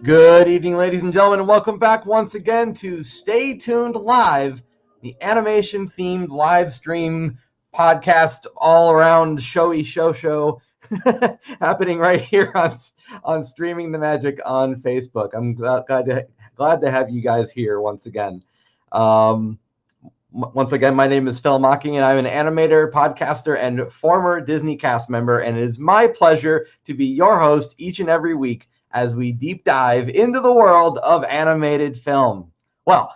Good evening, ladies and gentlemen, and welcome back once again to Stay Tuned Live, the animation-themed live stream podcast all-around showy show happening right here on Streaming the Magic on Facebook. I'm glad to have you guys here once again. Once again, my name is Machi, and I'm an animator, podcaster, and former Disney cast member, and it is my pleasure to be your host each and every week as we deep dive into the world of animated film. Well,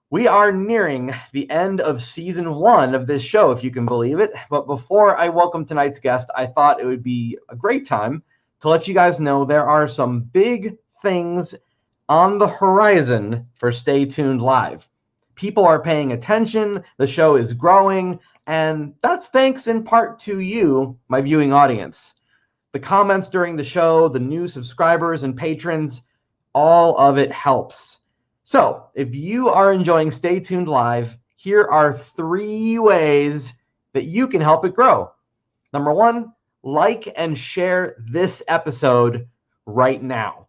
we are nearing the end of season 1 of this show, if you can believe it. But before I welcome tonight's guest, I thought it would be a great time to let you guys know there are some big things on the horizon for Stay Tuned Live. People are paying attention, the show is growing, and that's thanks in part to you, my viewing audience. The comments during the show, the new subscribers and patrons, all of it helps. So, if you are enjoying Stay Tuned Live, here are 3 ways that you can help it grow. Number 1, like and share this episode right now.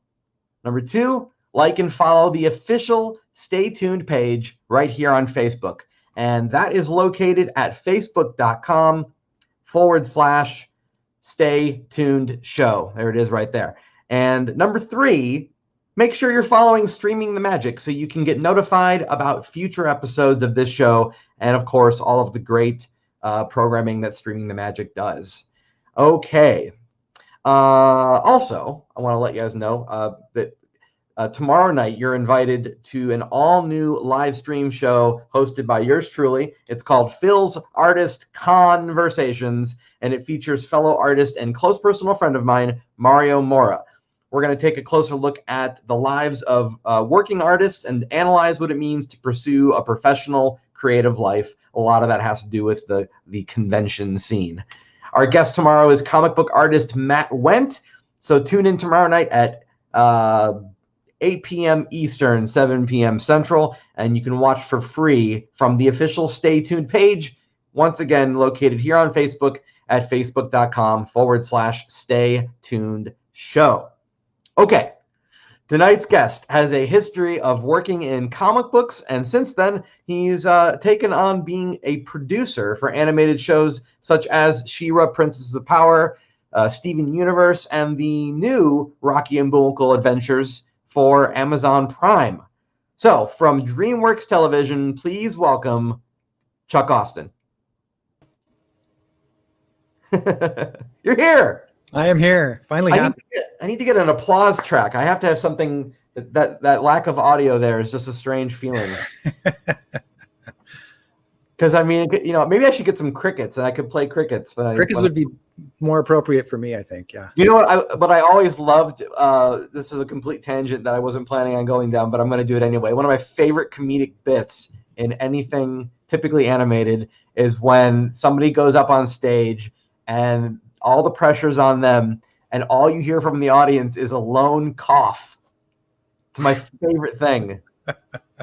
Number 2, like and follow the official Stay Tuned page right here on Facebook. And that is located at facebook.com/Stay Tuned Show. There it is right there. And number 3, make sure you're following Streaming the Magic so you can get notified about future episodes of this show and, of course, all of the great programming that Streaming the Magic does. Okay. Also, I want to let you guys know that tomorrow night you're invited to an all-new live stream show hosted by yours truly. It's called Phil's Artist Conversations, and it features fellow artist and close personal friend of mine, Mario Mora. We're going to take a closer look at the lives of working artists and analyze what it means to pursue a professional, creative life. A lot of that has to do with the convention scene. Our guest tomorrow is comic book artist Matt Wendt, so tune in tomorrow night at 8 p.m. Eastern, 7 p.m. Central, and you can watch for free from the official Stay Tuned page, once again located here on Facebook at facebook.com/Stay Tuned Show. Okay, tonight's guest has a history of working in comic books, and since then, he's taken on being a producer for animated shows such as She-Ra, Princesses of Power, Steven Universe, and the new Rocky and Bullwinkle Adventures for Amazon Prime. So, from DreamWorks Television, please welcome Chuck Austen. You're here. I am here. Finally happened. I need to get an applause track. I have to have something that lack of audio there is just a strange feeling. Because I mean, maybe I should get some crickets and I could play crickets. Crickets would be more appropriate for me, I think. Yeah. You know what? I always loved. This is a complete tangent that I wasn't planning on going down, but I'm going to do it anyway. One of my favorite comedic bits in anything typically animated is when somebody goes up on stage and all the pressure's on them, and all you hear from the audience is a lone cough. It's my favorite thing. I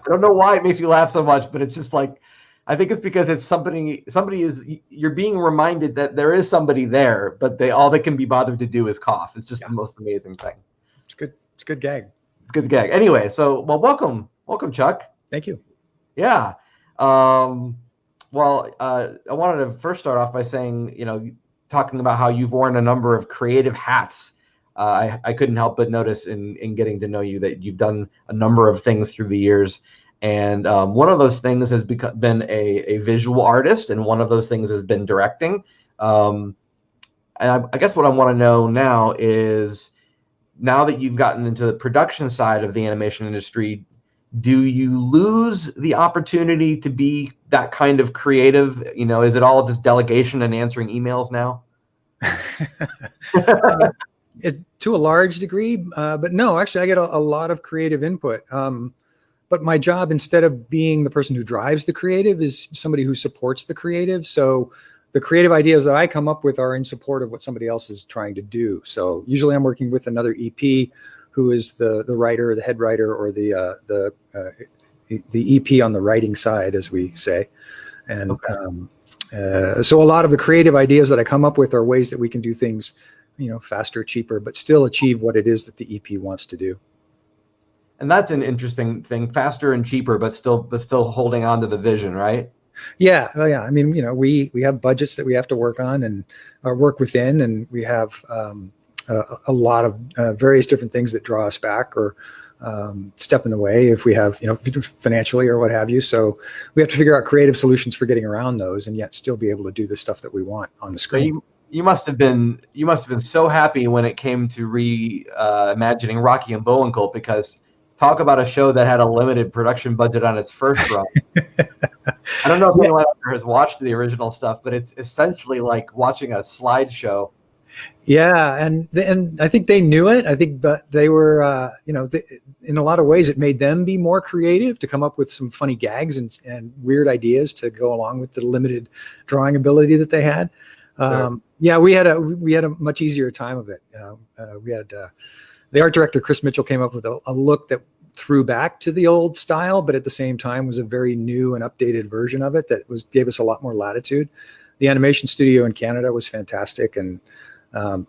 don't know why it makes you laugh so much, but it's just like, I think it's because it's you're being reminded that there is somebody there, but all they can be bothered to do is cough. It's just the most amazing thing. It's good. It's a good gag. It's a good gag. Anyway, so, welcome, Chuck. Thank you. Yeah. I wanted to first start off by saying, talking about how you've worn a number of creative hats. I couldn't help but notice in getting to know you that you've done a number of things through the years. And one of those things has been a visual artist, and one of those things has been directing. And I guess what I want to know now is, now that you've gotten into the production side of the animation industry, do you lose the opportunity to be that kind of creative? Is it all just delegation and answering emails now? To a large degree, but no, actually I get a lot of creative input. But my job, instead of being the person who drives the creative, is somebody who supports the creative. So the creative ideas that I come up with are in support of what somebody else is trying to do. So usually I'm working with another EP who is the writer, the head writer, or the EP on the writing side, as we say. And so a lot of the creative ideas that I come up with are ways that we can do things, faster, cheaper, but still achieve what it is that the EP wants to do. And that's an interesting thing, faster and cheaper, but still holding on to the vision, right? Yeah, oh yeah. I mean, we have budgets that we have to work on and work within, and we have a lot of various different things that draw us back or step in the way if we have, financially or what have you. So we have to figure out creative solutions for getting around those, and yet still be able to do the stuff that we want on the So screen. you must have been so happy when it came to imagining Rocky and Bullwinkle, because talk about a show that had a limited production budget on its first run. I don't know if anyone out there has watched the original stuff, but it's essentially like watching a slideshow. Yeah, and I think they knew it. I think, but they were, in a lot of ways, it made them be more creative to come up with some funny gags and weird ideas to go along with the limited drawing ability that they had. Sure. Yeah, we had a much easier time of it. We had the art director Chris Mitchell came up with a look that threw back to the old style, but at the same time was a very new and updated version of it that gave us a lot more latitude. The animation studio in Canada was fantastic, and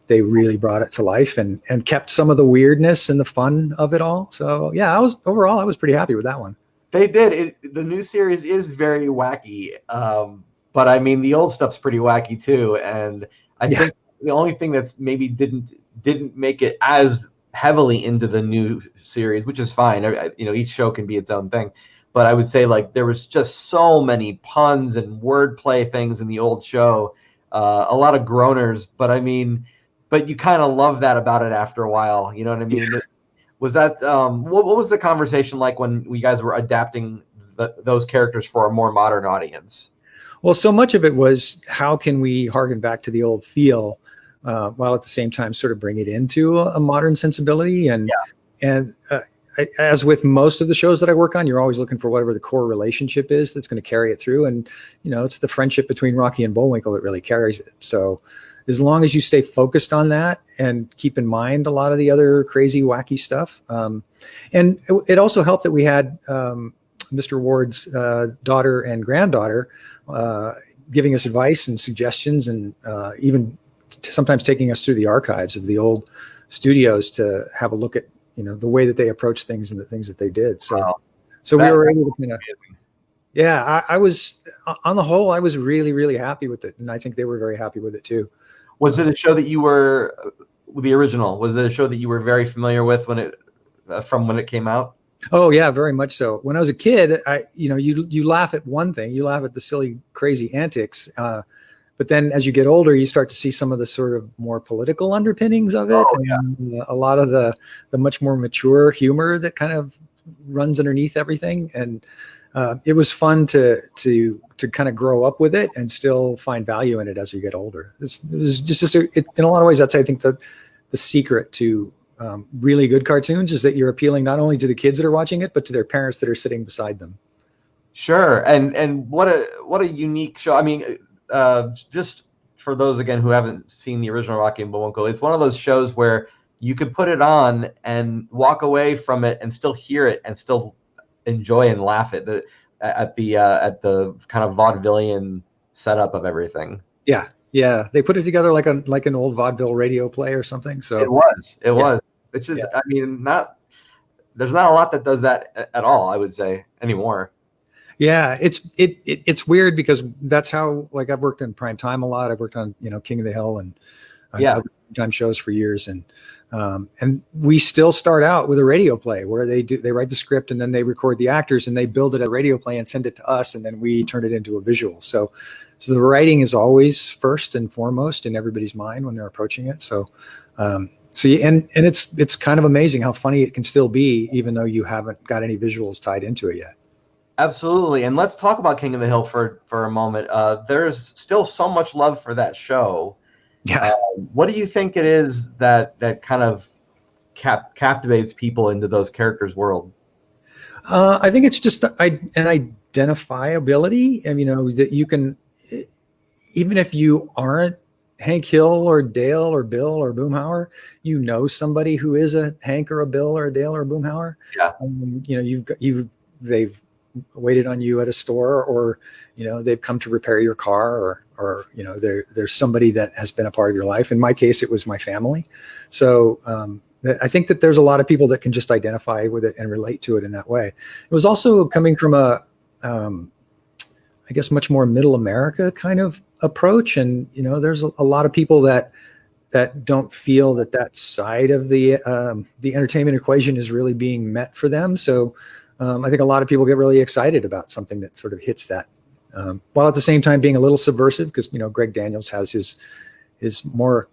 they really brought it to life and kept some of the weirdness and the fun of it all. So yeah, I was pretty happy with that one. They did. The new series is very wacky, but I mean the old stuff's pretty wacky too. And I think the only thing that's maybe didn't make it as heavily into the new series, which is fine. Each show can be its own thing. But I would say like there was just so many puns and wordplay things in the old show. A lot of groaners, but you kind of love that about it after a while. You know what I mean? Yeah. Was that what was the conversation like when you guys were adapting those characters for a more modern audience? Well, so much of it was how can we harken back to the old feel while at the same time sort of bring it into a modern sensibility. And as with most of the shows that I work on, you're always looking for whatever the core relationship is that's going to carry it through. And, it's the friendship between Rocky and Bullwinkle that really carries it. So as long as you stay focused on that and keep in mind a lot of the other crazy, wacky stuff. And it also helped that we had Mr. Ward's daughter and granddaughter giving us advice and suggestions, and even sometimes taking us through the archives of the old studios to have a look at the way that they approach things and the things that they did. So, wow. So we were able to I was, on the whole, I was really, really happy with it. And I think they were very happy with it too. Was it a show that you were, the original, was it a show that you were very familiar with from when it came out? Oh yeah, very much so. When I was a kid, you laugh at one thing, you laugh at the silly, crazy antics. But then as you get older, you start to see some of the sort of more political underpinnings of it. Oh, and a lot of the much more mature humor that kind of runs underneath everything. And it was fun to kind of grow up with it and still find value in it as you get older. It was just in a lot of ways, that's, I think, the secret to really good cartoons is that you're appealing not only to the kids that are watching it, but to their parents that are sitting beside them. Sure. And what a unique show. I mean, just for those again who haven't seen the original Rocky and Bullwinkle, it's one of those shows where you could put it on and walk away from it and still hear it and still enjoy and laugh at the kind of vaudevillian setup of everything. Yeah, they put it together like an old vaudeville radio play or something. So it was. It's just, I mean, there's not a lot that does that at all, I would say, anymore. Yeah, it's weird because that's how, like, I've worked in prime time a lot. I've worked on King of the Hill and other time shows for years, and we still start out with a radio play where they write the script and then they record the actors and they build it a radio play and send it to us, and then we turn it into a visual. So the writing is always first and foremost in everybody's mind when they're approaching it. So it's kind of amazing how funny it can still be, even though you haven't got any visuals tied into it yet. Absolutely. And let's talk about King of the Hill for a moment. There's still so much love for that show. Yeah. What do you think it is that kind of captivates people into those characters' world? I think it's just an identifiability. And, that you can, even if you aren't Hank Hill or Dale or Bill or Boomhauer, somebody who is a Hank or a Bill or a Dale or a Boomhauer. Yeah. They've waited on you at a store, or they've come to repair your car, or there's somebody that has been a part of your life. In my case, it was my family. So I think that there's a lot of people that can just identify with it and relate to it in that way. It was also coming from a, I guess, much more middle America kind of approach. And, there's a lot of people that don't feel that side of the entertainment equation is really being met for them. So I think a lot of people get really excited about something that sort of hits that, while at the same time being a little subversive, because, Greg Daniels has his more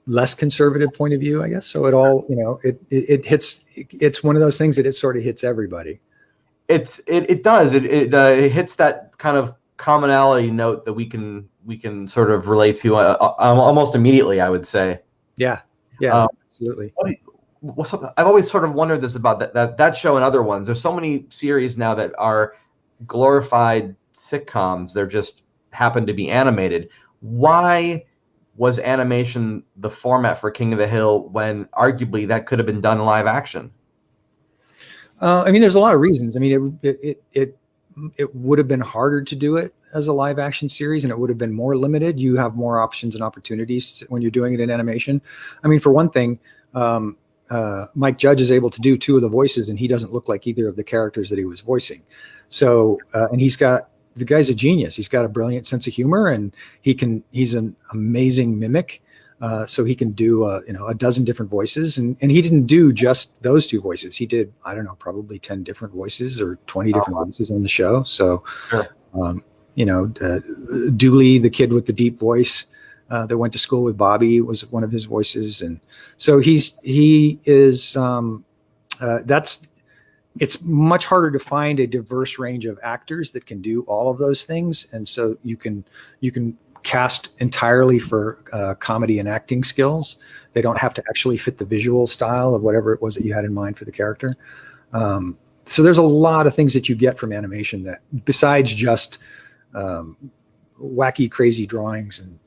less conservative point of view, I guess. So it all, it hits, it's one of those things that it sort of hits everybody. It does. It hits that kind of commonality note that we can sort of relate to almost immediately, I would say. Yeah, absolutely. I've always sort of wondered this about that show and other ones. There's so many series now that are glorified sitcoms. They're just happen to be animated. Why was animation the format for King of the Hill when arguably that could have been done in live action? There's a lot of reasons. It would have been harder to do it as a live action series, and it would have been more limited. You have more options and opportunities when you're doing it in animation. For one thing, Mike Judge is able to do two of the voices, and he doesn't look like either of the characters that he was voicing. So, and the guy's a genius. He's got a brilliant sense of humor, and he's an amazing mimic. So he can do, a dozen different voices, and he didn't do just those two voices. He did, I don't know, probably 10 different voices or 20 different voices on the show. So, sure. Dooley, the kid with the deep voice, that went to school with Bobby, was one of his voices. And so it's much harder to find a diverse range of actors that can do all of those things. And so you can cast entirely for comedy and acting skills. They don't have to actually fit the visual style of whatever it was that you had in mind for the character. So there's a lot of things that you get from animation that, besides just wacky, crazy drawings and,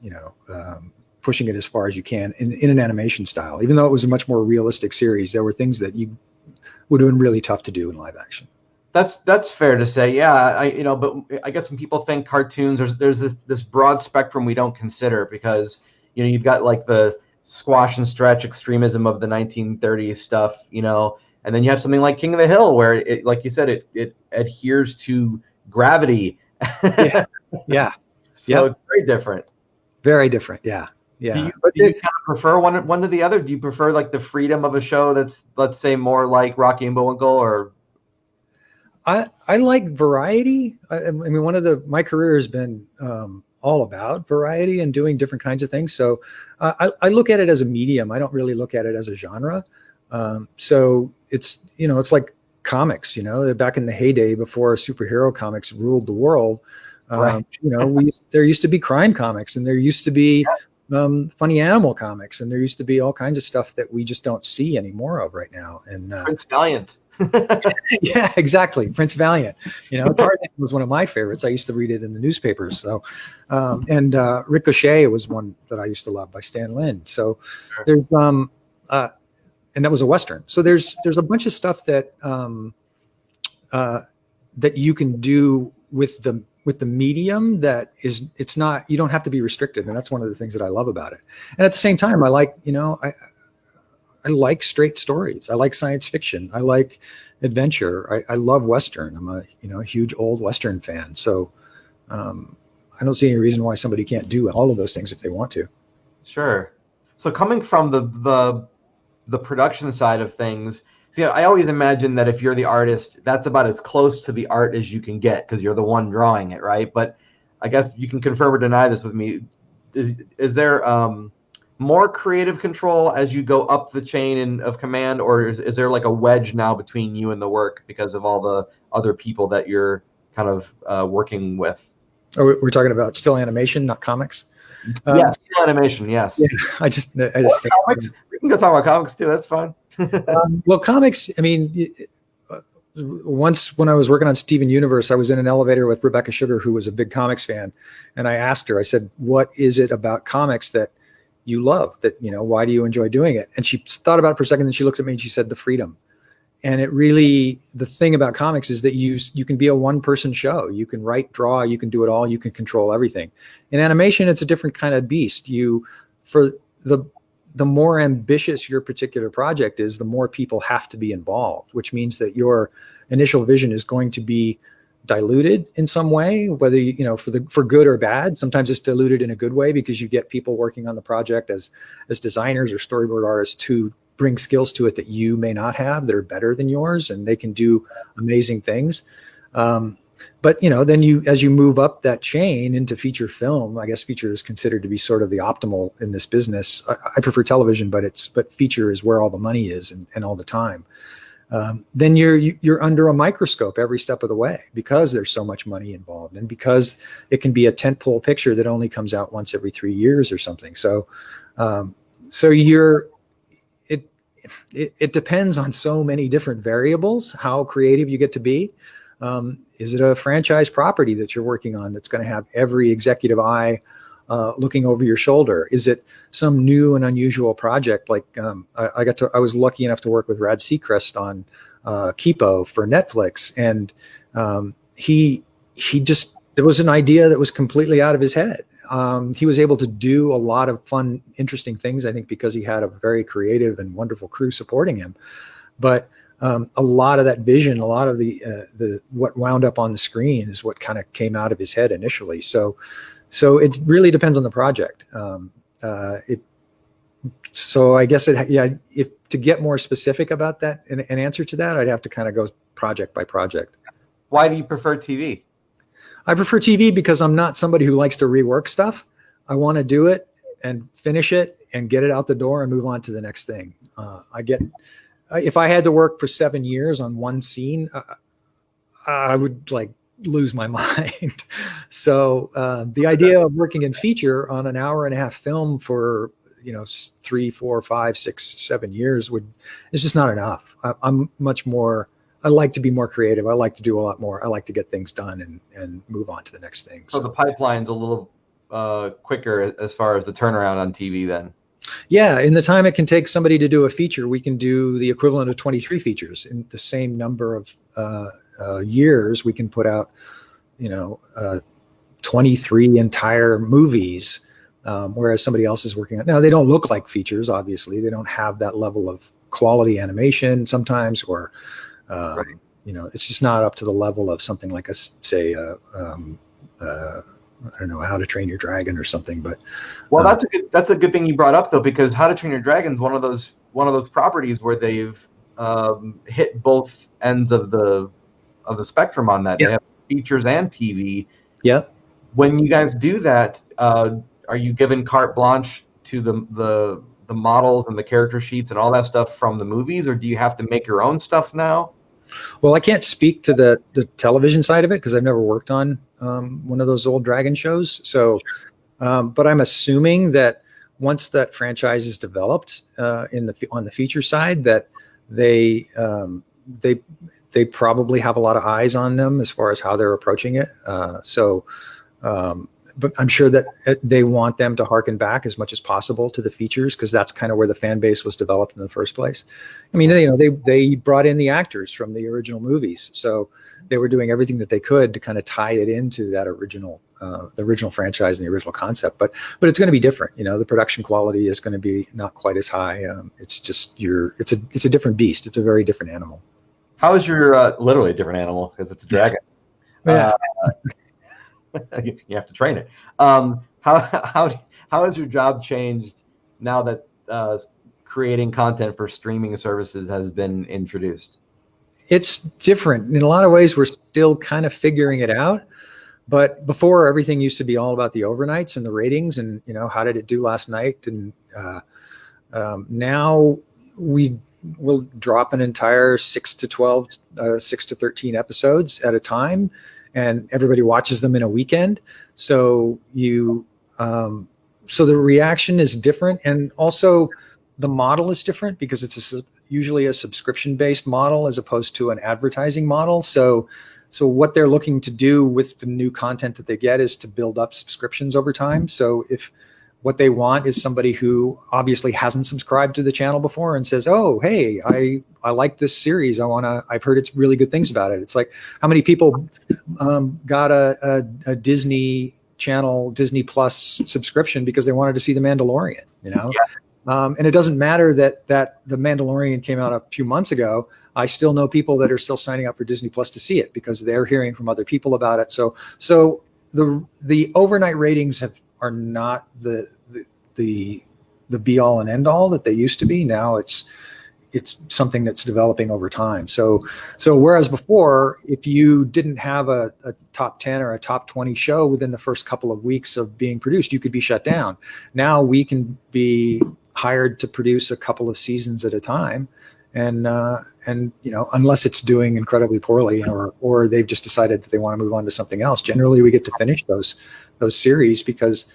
pushing it as far as you can in an animation style. Even though it was a much more realistic series, there were things that you would have been really tough to do in live action. That's fair to say. Yeah, but I guess when people think cartoons, there's this broad spectrum we don't consider, because you've got like the squash and stretch extremism of the 1930s stuff, and then you have something like King of the Hill, where it, like you said, it adheres to gravity. Yeah. So it's very different. Very different. Yeah. Do you kind of prefer one to the other? Do you prefer like the freedom of a show that's, let's say, more like Rocky and Bullwinkle, or? I like variety. My career has been all about variety and doing different kinds of things. So I look at it as a medium. I don't really look at it as a genre. So it's like comics, back in the heyday before superhero comics ruled the world. Right. There used to be crime comics, and there used to be funny animal comics, and there used to be all kinds of stuff that we just don't see any more of right now. And Prince Valiant. Yeah, exactly. Prince Valiant. Tarzan was one of my favorites. I used to read it in the newspapers. So, and Ricochet was one that I used to love, by Stan Lin. So there's and that was a Western. So there's a bunch of stuff that that you can do with the medium that is, it's not, you don't have to be restricted. And that's one of the things that I love about it. And at the same time, I like, I like straight stories. I like science fiction. I like adventure. I love Western. I'm a huge old Western fan. So I don't see any reason why somebody can't do all of those things if they want to. Sure. So coming from the production side of things, see, I always imagine that if you're the artist, that's about as close to the art as you can get, because you're the one drawing it, right? But I guess you can confirm or deny this with me. Is there more creative control as you go up the chain of command, or is there like a wedge now between you and the work because of all the other people that you're kind of working with? Oh, we're talking about still animation, not comics? Yes, still animation, yes. Yeah, I just comics. We can go talk about comics too, that's fine. Well, comics, once when I was working on Steven Universe, I was in an elevator with Rebecca Sugar, who was a big comics fan. And I asked her, I said, what is it about comics that you love, that, why do you enjoy doing it? And she thought about it for a second, and she looked at me and she said, the freedom. And it really, the thing about comics is that you can be a one-person show. You can write, draw, you can do it all. You can control everything. In animation, it's a different kind of beast. For the more ambitious your particular project is, the more people have to be involved, which means that your initial vision is going to be diluted in some way, whether for good or bad. Sometimes it's diluted in a good way because you get people working on the project as designers or storyboard artists who bring skills to it that you may not have, that are better than yours, and they can do amazing things. But then as you move up that chain into feature film, I guess feature is considered to be sort of the optimal in this business. I prefer television, but feature is where all the money is and all the time. Then you're under a microscope every step of the way because there's so much money involved, and because it can be a tentpole picture that only comes out once every 3 years or something. So it depends on so many different variables how creative you get to be. Is it a franchise property that you're working on that's going to have every executive eye looking over your shoulder? Is it some new and unusual project? Like I was lucky enough to work with Rad Seacrest on Kipo for Netflix, and it was an idea that was completely out of his head. He was able to do a lot of fun, interesting things, I think, because he had a very creative and wonderful crew supporting him. But a lot of that vision, a lot of the what wound up on the screen is what kind of came out of his head initially. So it really depends on the project. So I guess if to get more specific about that, an answer to that, I'd have to kind of go project by project. Why do you prefer TV? I prefer TV because I'm not somebody who likes to rework stuff. I want to do it and finish it and get it out the door and move on to the next thing. If I had to work for 7 years on one scene, I would lose my mind. So the idea of working in feature on an hour-and-a-half film for 3, 4, 5, 6, 7 years is just not enough. I like to be more creative. I like to do a lot more. I like to get things done and move on to the next thing. So the pipeline's a little quicker as far as the turnaround on TV then. Yeah, in the time it can take somebody to do a feature, we can do the equivalent of 23 features in the same number of years. We can put out, 23 entire movies, whereas somebody else is working on. Now they don't look like features, obviously. They don't have that level of quality animation sometimes, or it's just not up to the level of something like I don't know, How to Train Your Dragon or something. But that's a good thing you brought up, though, because How to Train Your Dragon is one of those properties where they've hit both ends of the spectrum on that. Yeah. They have features and TV. Yeah. When you guys do that, are you given carte blanche to the models and the character sheets and all that stuff from the movies, or do you have to make your own stuff now? Well, I can't speak to the television side of it because I've never worked on one of those old dragon shows. So, but I'm assuming that once that franchise is developed on the feature side, that they probably have a lot of eyes on them as far as how they're approaching it. But I'm sure that they want them to harken back as much as possible to the features because that's kind of where the fan base was developed in the first place. I mean, they brought in the actors from the original movies, so they were doing everything that they could to kind of tie it into that original, the original franchise and the original concept. But it's going to be different. The production quality is going to be not quite as high. It's just it's a different beast. It's a very different animal. How is your literally a different animal because it's a dragon? Yeah. You have to train it. How has your job changed now that creating content for streaming services has been introduced? It's different. In a lot of ways, we're still kind of figuring it out. But before, everything used to be all about the overnights and the ratings and, how did it do last night? And now we will drop an entire 6 to 13 episodes at a time. And everybody watches them in a weekend. So so the reaction is different. And also the model is different because it's usually a subscription-based model as opposed to an advertising model. So what they're looking to do with the new content that they get is to build up subscriptions over time. So if what they want is somebody who obviously hasn't subscribed to the channel before and says, "Oh, hey, I like this series. I've heard it's really good things about it." It's like how many people got a Disney Channel, Disney Plus subscription because they wanted to see The Mandalorian, Yeah. And it doesn't matter that The Mandalorian came out a few months ago. I still know people that are still signing up for Disney Plus to see it because they're hearing from other people about it. So the overnight ratings are not the be all and end all that they used to be. Now it's something that's developing over time. So whereas before, if you didn't have a top 10 or a top 20 show within the first couple of weeks of being produced, you could be shut down. Now we can be hired to produce a couple of seasons at a time. And unless it's doing incredibly poorly or they've just decided that they want to move on to something else, generally we get to finish those series because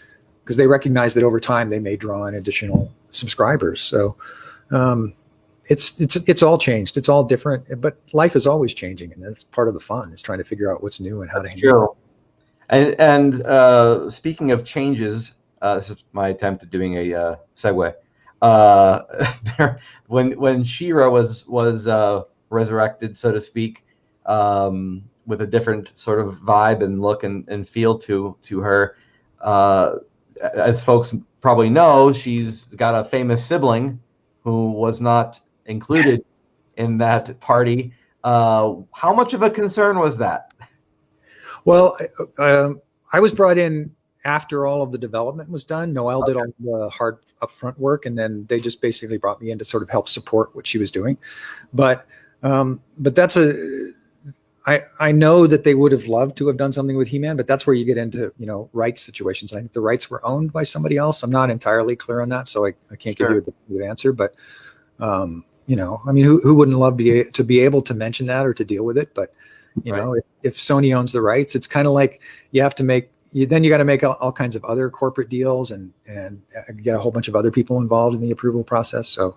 they recognize that over time they may draw in additional subscribers. So it's all changed. It's all different, but life is always changing, and that's part of the fun. Is trying to figure out what's new and how to handle it. And speaking of changes, this is my attempt at doing a segue. When She-Ra was resurrected, so to speak, with a different sort of vibe and look and feel to her, as folks probably know, she's got a famous sibling who was not included in that party. How much of a concern was that? Well, I was brought in after all of the development was done. Noelle did all the hard upfront work, and then they just basically brought me in to sort of help support what she was doing. But that's I know that they would have loved to have done something with He-Man, but that's where you get into, rights situations. I think the rights were owned by somebody else. I'm not entirely clear on that, so I can't give you a good answer. But who wouldn't love to be able to mention that or to deal with it? But if Sony owns the rights, it's kind of like you have to make. Then you got to make all kinds of other corporate deals and get a whole bunch of other people involved in the approval process. So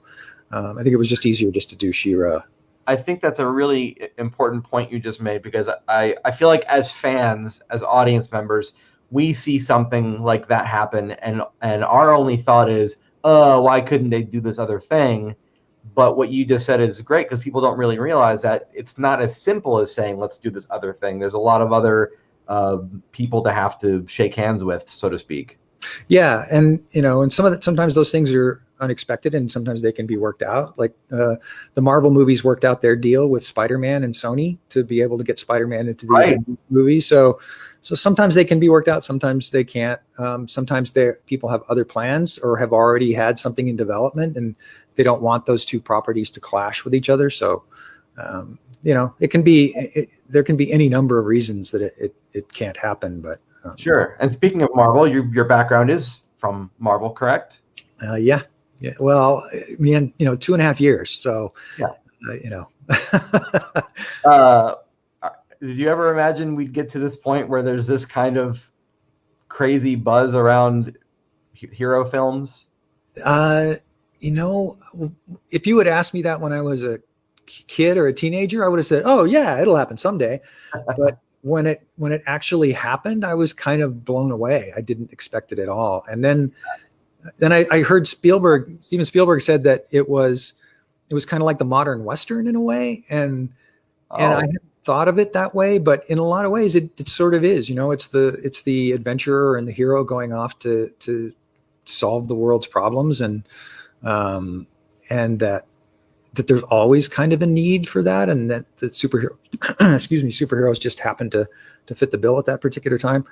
I think it was just easier just to do She-Ra. I think that's a really important point you just made, because I feel like as fans, as audience members, we see something like that happen, and our only thought is, why couldn't they do this other thing? But what you just said is great, because people don't really realize that it's not as simple as saying, let's do this other thing. There's a lot of other people to have to shake hands with, so to speak. Yeah, and sometimes those things are unexpected, and sometimes they can be worked out. Like the Marvel movies worked out their deal with Spider-Man and Sony to be able to get Spider-Man into the movie. So sometimes they can be worked out, sometimes they can't. Sometimes people have other plans or have already had something in development, and they don't want those two properties to clash with each other. So it can be there can be any number of reasons that it can't happen. But sure. And speaking of Marvel, your background is from Marvel, correct? Yeah. Well, 2.5 years. So, yeah. Did you ever imagine we'd get to this point where there's this kind of crazy buzz around hero films? If you had asked me that when I was a kid or a teenager, I would have said, "Oh yeah, it'll happen someday." But when it actually happened, I was kind of blown away. I didn't expect it at all. And then I heard Steven Spielberg said that it was kind of like the modern Western in a way. And I hadn't thought of it that way, but in a lot of ways it sort of is. It's the adventurer and the hero going off to solve the world's problems, and that there's always kind of a need for that, and that superheroes just happen to fit the bill at that particular time.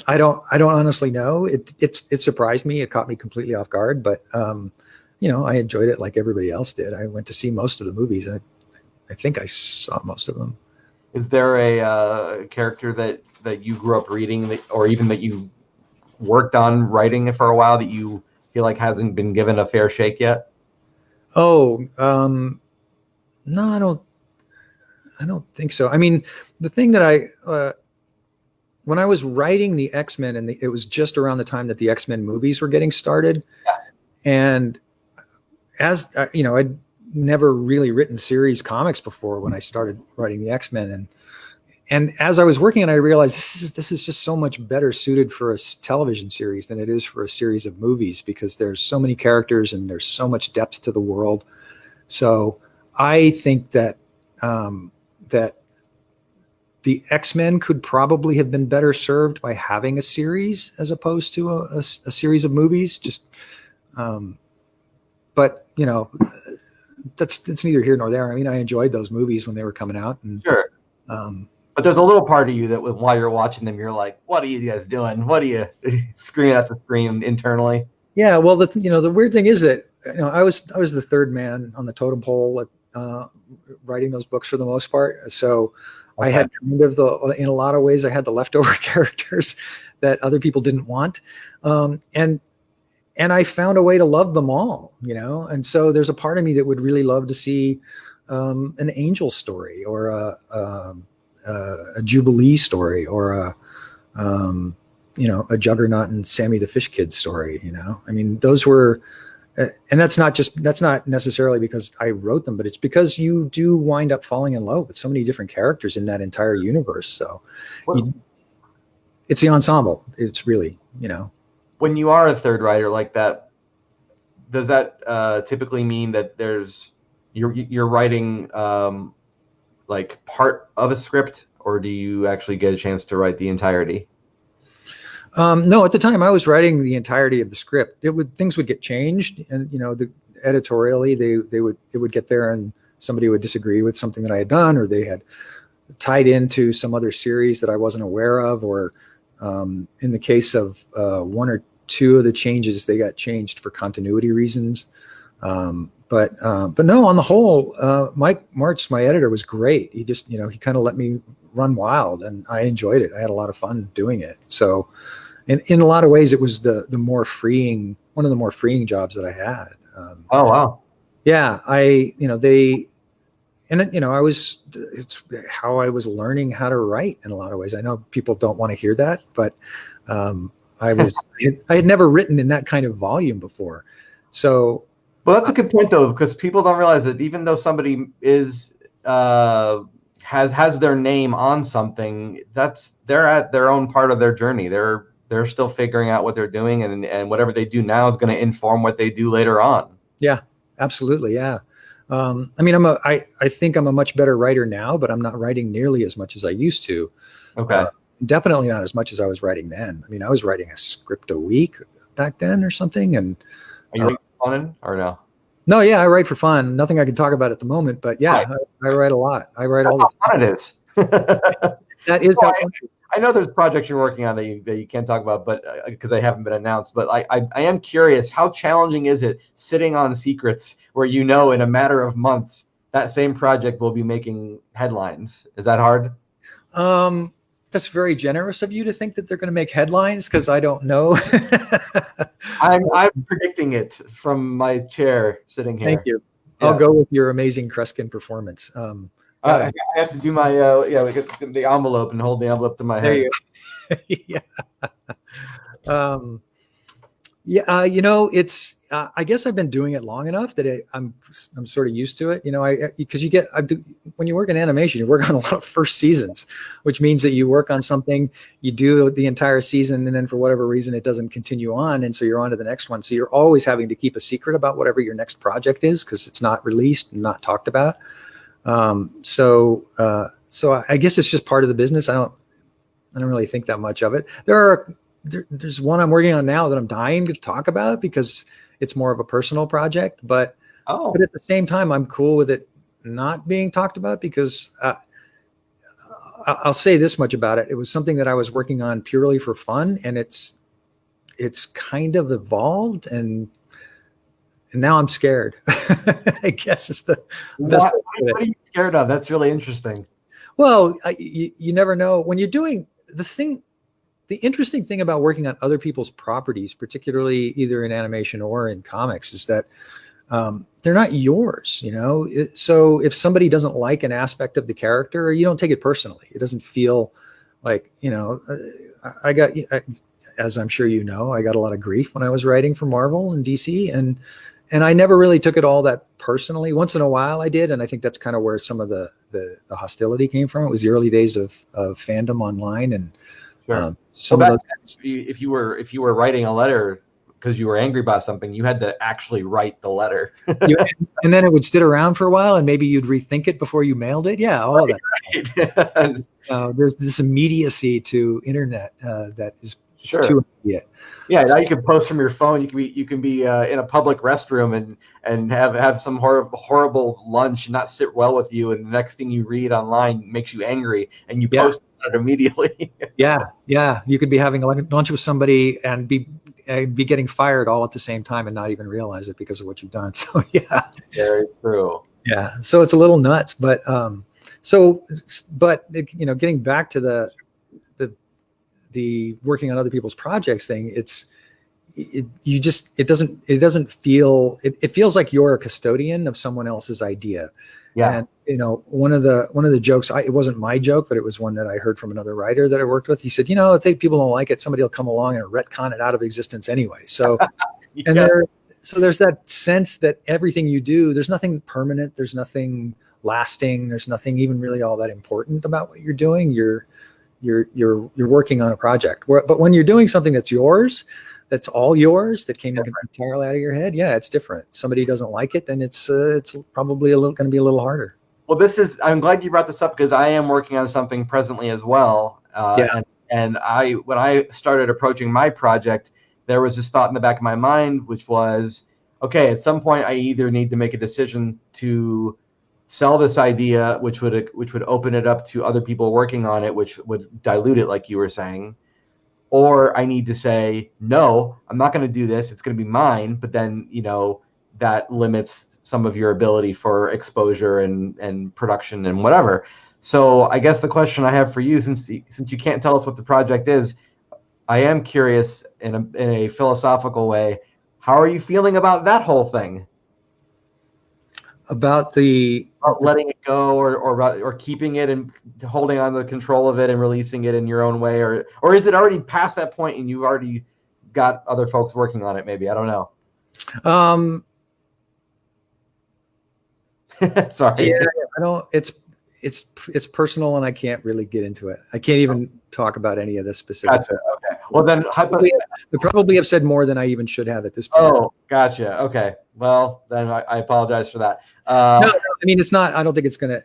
I don't honestly know. It surprised me. It caught me completely off guard, but I enjoyed it like everybody else did. I went to see most of the movies. I think I saw most of them. Is there a character that you grew up reading, or even that you worked on writing for a while, that you feel like hasn't been given a fair shake yet? Oh, no, I don't think so. I mean, the thing that when I was writing the X-Men, and it was just around the time that the X-Men movies were getting started. Yeah. And as I'd never really written series comics before when I started writing the X-Men. And as I was working on it, I realized this is just so much better suited for a television series than it is for a series of movies, because there's so many characters and there's so much depth to the world. So I think that that the X-Men could probably have been better served by having a series as opposed to a series of movies. Just but that's neither here nor there. I mean, I enjoyed those movies when they were coming out, and Sure. But there's a little part of you that while you're watching them, you're like, what are you guys doing? What are you screaming at the screen internally? Yeah, well, the weird thing is that I was the third man on the totem pole writing those books for the most part. So okay. I had kind of in a lot of ways, I had the leftover characters that other people didn't want, and I found a way to love them all, And so there's a part of me that would really love to see an angel story or a Jubilee story or a Juggernaut and Sammy the Fish Kid story. I mean, those were, and that's not necessarily because I wrote them, but it's because you do wind up falling in love with so many different characters in that entire universe. So it's the ensemble. It's really, When you are a third writer like that, does that typically mean that you're writing like part of a script, or do you actually get a chance to write the entirety? No, at the time I was writing the entirety of the script. Things would get changed, and editorially it would get there, and somebody would disagree with something that I had done, or they had tied into some other series that I wasn't aware of, or in the case of one or two of the changes, they got changed for continuity reasons. But no, on the whole, Mike Martz, my editor, was great. He just, he kind of let me run wild, and I enjoyed it. I had a lot of fun doing it. So in a lot of ways, it was one of the more freeing jobs that I had. Oh, wow. Yeah. It's how I was learning how to write in a lot of ways. I know people don't want to hear that, but I had never written in that kind of volume before. So, well, that's a good point though, because people don't realize that even though somebody is has their name on something, they're at their own part of their journey. They're still figuring out what they're doing, and whatever they do now is going to inform what they do later on. Yeah, absolutely. Yeah. I mean, I think I'm a much better writer now, but I'm not writing nearly as much as I used to. Okay. Definitely not as much as I was writing then. I mean, I was writing a script a week back then or something. And are you fun or no? No, yeah, I write for fun. Nothing I can talk about at the moment, but yeah, I write a lot. I write all the time. How fun it is. That is how fun. I know there's projects you're working on that you can't talk about, but because they haven't been announced. But I am curious, how challenging is it sitting on secrets where in a matter of months that same project will be making headlines? Is that hard? That's very generous of you to think that they're going to make headlines, because I don't know. I'm predicting it from my chair sitting here. Thank you. Yeah. I'll go with your amazing Kreskin performance. I have to do my we get the envelope and hold the envelope to my head. Yeah. It's I guess I've been doing it long enough that I'm sort of used to it. Because when you work in animation, you work on a lot of first seasons, which means that you work on something, you do the entire season, and then for whatever reason it doesn't continue on, and so you're on to the next one. So you're always having to keep a secret about whatever your next project is, because it's not released and not talked about. So I guess it's just part of the business. I don't really think that much of it. There's one I'm working on now that I'm dying to talk about because it's more of a personal project, but at the same time, I'm cool with it not being talked about, because I'll say this much about it. It was something that I was working on purely for fun, and it's kind of evolved, and now I'm scared. I guess it's the best. What are you scared of? That's really interesting. Well, you never know when you're doing the thing. The interesting thing about working on other people's properties, particularly either in animation or in comics, is that they're not yours, So if somebody doesn't like an aspect of the character, you don't take it personally. It doesn't feel like, as I'm sure I got a lot of grief when I was writing for Marvel and DC, and I never really took it all that personally. Once in a while I did, and I think that's kind of where some of the hostility came from. It was the early days of fandom online, and sure. If you were writing a letter because you were angry about something, you had to actually write the letter. And then it would sit around for a while, and maybe you'd rethink it before you mailed it. Yeah, all of that. Right. There's this immediacy to internet that is It's too immediate. Yeah, now you can post from your phone. You can be in a public restroom and have some horrible lunch and not sit well with you, and the next thing you read online makes you angry, and you post it immediately. Yeah. You could be having lunch with somebody and be getting fired all at the same time and not even realize it because of what you've done. So yeah, very true. Yeah, so it's a little nuts, but getting back to the working on other people's projects thing, it doesn't feel, it feels like you're a custodian of someone else's idea. Yeah. And one of the jokes, it wasn't my joke, but it was one that I heard from another writer that I worked with. He said, if people don't like it, somebody will come along and retcon it out of existence anyway. So so there's that sense that everything you do, there's nothing permanent, there's nothing lasting, there's nothing even really all that important about what you're doing. You're working on a project. But when you're doing something that's yours, that's all yours, that came entirely out of your head, yeah, it's different. Somebody doesn't like it, then it's probably going to be a little harder. Well, I'm glad you brought this up because I am working on something presently as well. And when I started approaching my project, there was this thought in the back of my mind, which was, okay, at some point I either need to make a decision to sell this idea, which would open it up to other people working on it, which would dilute it, like you were saying, or I need to say, no, I'm not going to do this. It's going to be mine. But then, that limits some of your ability for exposure and production and whatever. So I guess the question I have for you, since you can't tell us what the project is, I am curious in a philosophical way, how are you feeling about that whole thing? About letting it go or keeping it and holding on to the control of it and releasing it in your own way, or is it already past that point and you've already got other folks working on it? Maybe, I don't know. Sorry. Yeah, I don't. It's personal, and I can't really get into it. I can't even talk about any of this specifics. Gotcha. Okay. Well, then they probably have said more than I even should have at this point. Oh, gotcha. Okay. Well, then I apologize for that. No, I mean, it's not. I don't think it's gonna.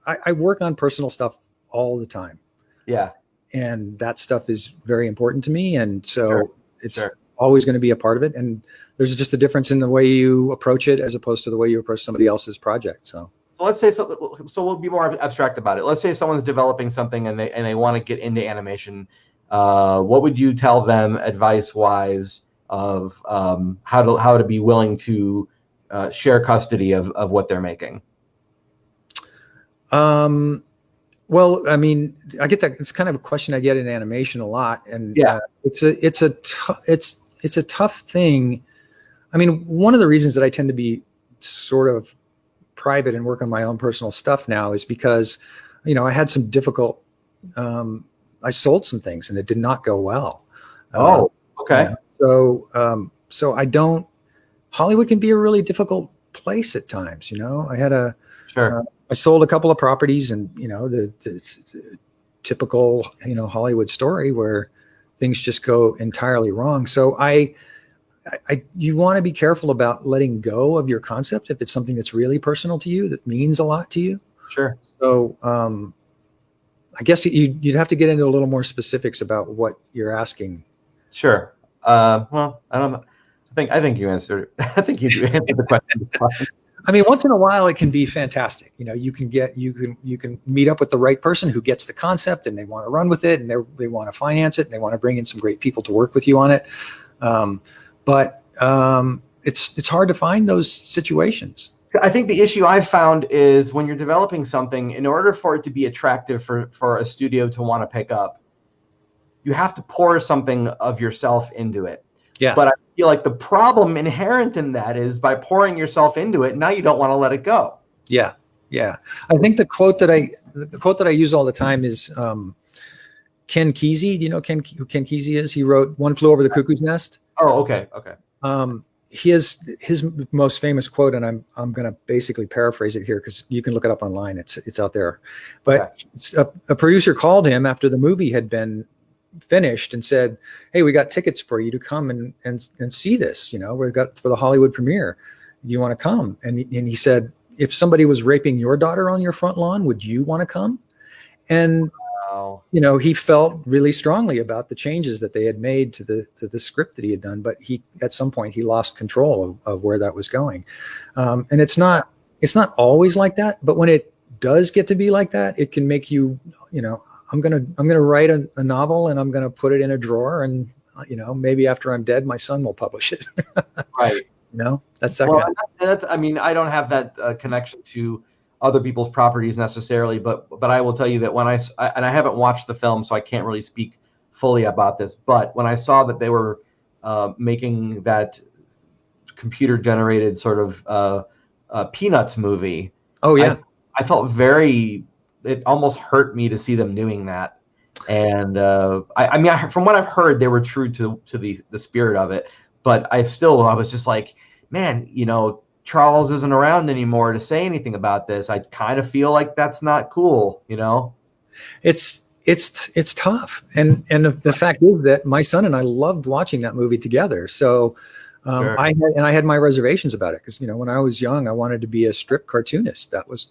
I work on personal stuff all the time. Yeah. And that stuff is very important to me, and so it's always going to be a part of it. And there's just a difference in the way you approach it as opposed to the way you approach somebody else's project. So let's say so we'll be more abstract about it. Let's say someone's developing something and they want to get into animation. What would you tell them advice-wise of how to be willing to share custody of what they're making? Well, I mean, I get that. It's kind of a question I get in animation a lot, and it's a tough thing. I mean, one of the reasons that I tend to be sort of private and work on my own personal stuff now is because, I had some difficult. I sold some things and it did not go well. Oh, okay. So I don't. Hollywood can be a really difficult place at times. I had I sold a couple of properties, and the typical Hollywood story where things just go entirely wrong. So you want to be careful about letting go of your concept if it's something that's really personal to you, that means a lot to you. Sure. So I guess you'd have to get into a little more specifics about what you're asking. Sure. Well, I don't know. I think you answered. I think you answered the question. I mean, once in a while, it can be fantastic. You can meet up with the right person who gets the concept and they want to run with it and they want to finance it and they want to bring in some great people to work with you on it. But it's hard to find those situations. I think the issue I've found is when you're developing something, in order for it to be attractive for a studio to want to pick up, you have to pour something of yourself into it. Yeah. But I feel like the problem inherent in that is by pouring yourself into it, now you don't want to let it go. Yeah. Yeah. I think the quote that I use all the time is Ken Kesey. Do you know who Ken Kesey is? He wrote One Flew Over the Cuckoo's Nest. Oh, okay. Okay. His most famous quote, and I'm going to basically paraphrase it here because you can look it up online. It's out there. But a producer called him after the movie had been finished and said, "Hey, we got tickets for you to come and see this. We've got for the Hollywood premiere. Do you want to come?" And he said, "If somebody was raping your daughter on your front lawn, would you want to come?" And Wow. He felt really strongly about the changes that they had made to the script that he had done, but at some point he lost control of where that was going. And it's not always like that, but when it does get to be like that, it can make you, I'm gonna write a novel and I'm gonna put it in a drawer, and maybe after I'm dead, my son will publish it. Right. That's that. Well, kind that's. I mean, I don't have that connection to other people's properties necessarily, but I will tell you that when and I haven't watched the film, so I can't really speak fully about this. But when I saw that they were making that computer generated sort of Peanuts movie, Oh yeah. I felt it almost hurt me to see them doing that. And I mean, from what I've heard, they were true to the spirit of it. But I was just like, man, Charles isn't around anymore to say anything about this. I kind of feel like that's not cool, It's tough. And the fact is that my son and I loved watching that movie together. So Sure. I had my reservations about it because when I was young, I wanted to be a strip cartoonist. That was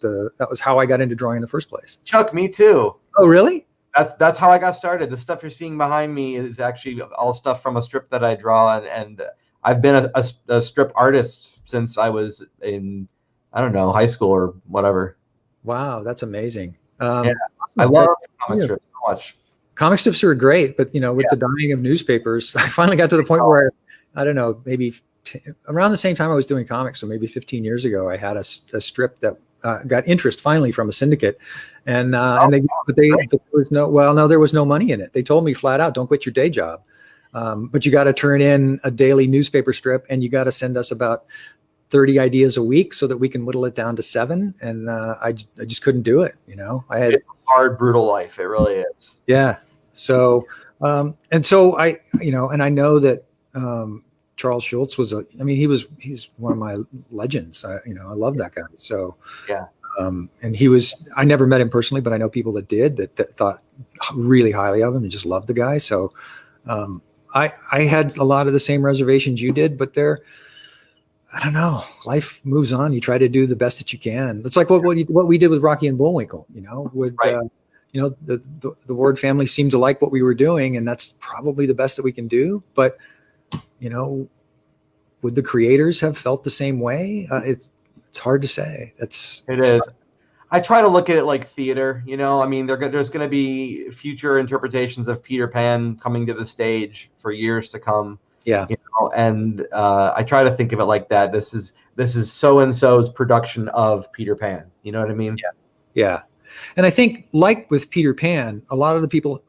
how I got into drawing in the first place. Chuck, me too. Oh, really? That's how I got started. The stuff you're seeing behind me is actually all stuff from a strip that I draw, and I've been a strip artist since I was in, I don't know, high school or whatever. Wow, that's amazing. Yeah, I love comic strips so much. Comic strips are great, but with the dying of newspapers, I finally got to the point where I don't know, maybe around the same time I was doing comics, so maybe 15 years ago, I had a strip that got interest finally from a syndicate, there was no money in it. They told me flat out, don't quit your day job, but you got to turn in a daily newspaper strip, and you got to send us about 30 ideas a week so that we can whittle it down to 7. And I just couldn't do it. It's a hard, brutal life. It really is. Yeah. So I know that Charles Schulz he's one of my legends. I love that guy. So yeah. And I never met him personally, but I know people that did that thought really highly of him and just loved the guy. So I had a lot of the same reservations you did, but I don't know. Life moves on. You try to do the best that you can. It's like what we did with Rocky and Bullwinkle. The Ward family seemed to like what we were doing, and that's probably the best that we can do. But would the creators have felt the same way? It's hard to say. It is. I try to look at it like theater. I mean, there's going to be future interpretations of Peter Pan coming to the stage for years to come. Yeah. And I try to think of it like that. This is so-and-so's production of Peter Pan. You know what I mean? Yeah. And I think, like with Peter Pan, a lot of the people,